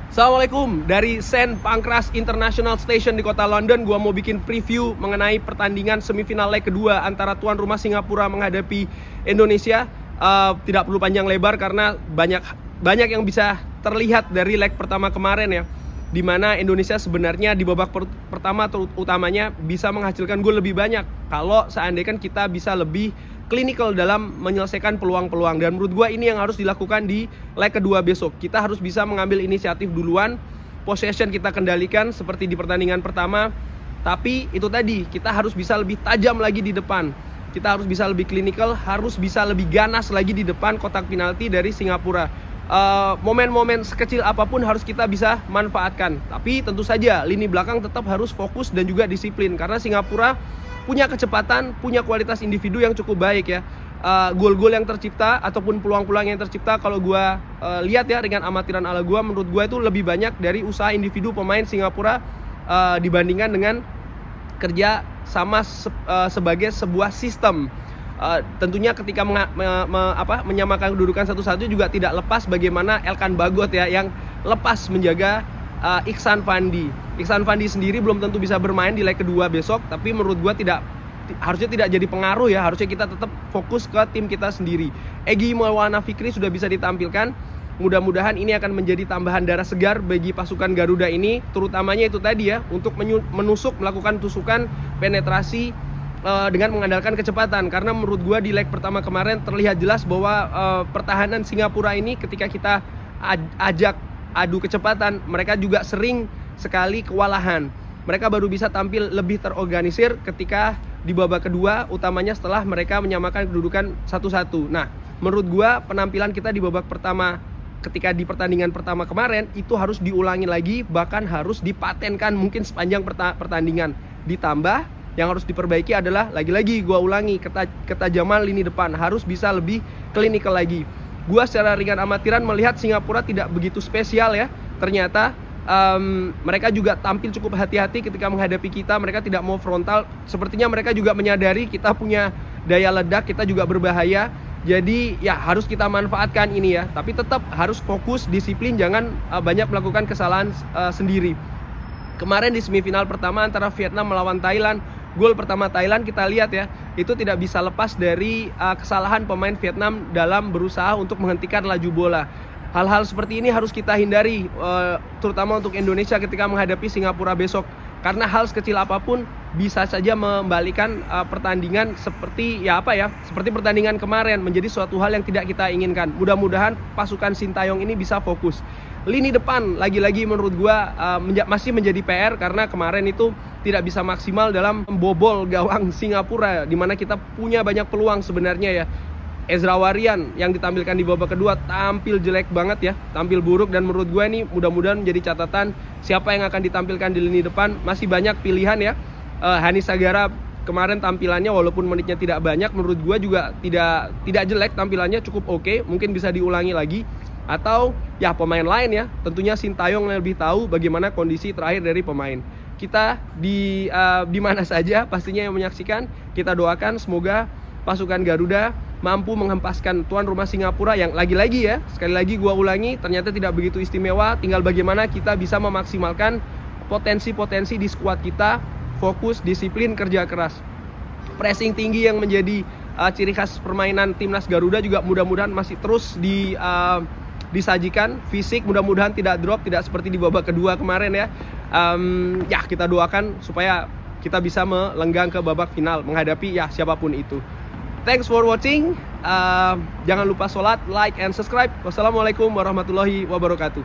Assalamualaikum, dari St. Pancras International Station di kota London. Gua mau bikin preview mengenai pertandingan semifinal leg kedua antara tuan rumah Singapura menghadapi Indonesia. Tidak perlu panjang lebar karena banyak yang bisa terlihat dari leg pertama kemarin ya, dimana Indonesia sebenarnya di babak pertama utamanya bisa menghasilkan gol lebih banyak kalau seandainya kita bisa lebih klinikal dalam menyelesaikan peluang-peluang. Dan menurut gue ini yang harus dilakukan di leg kedua besok. Kita harus bisa mengambil inisiatif duluan, possession kita kendalikan seperti di pertandingan pertama. Tapi itu tadi, kita harus bisa lebih tajam lagi di depan. Kita harus bisa lebih klinikal, harus bisa lebih ganas lagi di depan kotak penalti dari Singapura. Momen-momen sekecil apapun harus kita bisa manfaatkan. Tapi tentu saja lini belakang tetap harus fokus dan juga disiplin, karena Singapura punya kecepatan, punya kualitas individu yang cukup baik ya. Gol-gol yang tercipta ataupun peluang-peluang yang tercipta, kalau gue lihat ya dengan amatiran ala gue, menurut gue itu lebih banyak dari usaha individu pemain Singapura dibandingkan dengan kerja sama sebagai sebuah sistem. Tentunya ketika menyamakan kedudukan satu-satu juga tidak lepas bagaimana Elkan Bagot ya yang lepas menjaga Iksan Fandi. Iksan Fandi sendiri belum tentu bisa bermain di leg kedua besok, tapi menurut gue harusnya tidak jadi pengaruh ya. Harusnya kita tetap fokus ke tim kita sendiri. Egy Maulana Fikri sudah bisa ditampilkan. Mudah-mudahan ini akan menjadi tambahan darah segar bagi pasukan Garuda ini, terutamanya itu tadi ya, untuk melakukan tusukan penetrasi dengan mengandalkan kecepatan. Karena menurut gue di leg pertama kemarin terlihat jelas bahwa pertahanan Singapura ini ketika kita ajak adu kecepatan, mereka juga sering sekali kewalahan. Mereka baru bisa tampil lebih terorganisir ketika di babak kedua, utamanya setelah mereka menyamakan kedudukan 1-1. Nah, menurut gua penampilan kita di babak pertama ketika di pertandingan pertama kemarin itu harus diulangi lagi, bahkan harus dipatenkan mungkin sepanjang pertandingan. Ditambah yang harus diperbaiki adalah lagi-lagi gua ulangi, ketajaman lini depan harus bisa lebih klinikal lagi. Gua secara ringan amatiran melihat Singapura tidak begitu spesial ya. Ternyata mereka juga tampil cukup hati-hati ketika menghadapi kita. Mereka tidak mau frontal. Sepertinya mereka juga menyadari kita punya daya ledak, kita juga berbahaya. Jadi ya harus kita manfaatkan ini ya. Tapi tetap harus fokus, disiplin, jangan banyak melakukan kesalahan sendiri. Kemarin di semifinal pertama antara Vietnam melawan Thailand, gol pertama Thailand kita lihat ya, itu tidak bisa lepas dari kesalahan pemain Vietnam dalam berusaha untuk menghentikan laju bola. Hal-hal seperti ini harus kita hindari, terutama untuk Indonesia ketika menghadapi Singapura besok. Karena hal sekecil apapun bisa saja membalikan pertandingan seperti pertandingan kemarin menjadi suatu hal yang tidak kita inginkan. Mudah-mudahan pasukan Sintayong ini bisa fokus. Lini depan lagi-lagi menurut gua masih menjadi PR, karena kemarin itu tidak bisa maksimal dalam membobol gawang Singapura, di mana kita punya banyak peluang sebenarnya ya. Ezra Warian yang ditampilkan di babak kedua tampil jelek banget ya, tampil buruk, dan menurut gue ini mudah-mudahan menjadi catatan siapa yang akan ditampilkan di lini depan. Masih banyak pilihan ya. Hani Sagara kemarin tampilannya walaupun menitnya tidak banyak, menurut gue juga tidak jelek, tampilannya cukup oke, mungkin bisa diulangi lagi. Atau ya pemain lain ya, tentunya Sintayong yang lebih tahu bagaimana kondisi terakhir dari pemain. Kita di mana saja pastinya yang menyaksikan, kita doakan semoga pasukan Garuda mampu menghempaskan tuan rumah Singapura yang lagi-lagi ya, sekali lagi gua ulangi, ternyata tidak begitu istimewa. Tinggal bagaimana kita bisa memaksimalkan potensi-potensi di skuad kita, fokus, disiplin, kerja keras. Pressing tinggi yang menjadi ciri khas permainan timnas Garuda juga mudah-mudahan masih terus disajikan. Fisik mudah-mudahan tidak drop, tidak seperti di babak kedua kemarin ya. Ya kita doakan supaya kita bisa melenggang ke babak final menghadapi ya siapapun itu. Thanks for watching. Jangan lupa sholat, like, and subscribe. Wassalamualaikum warahmatullahi wabarakatuh.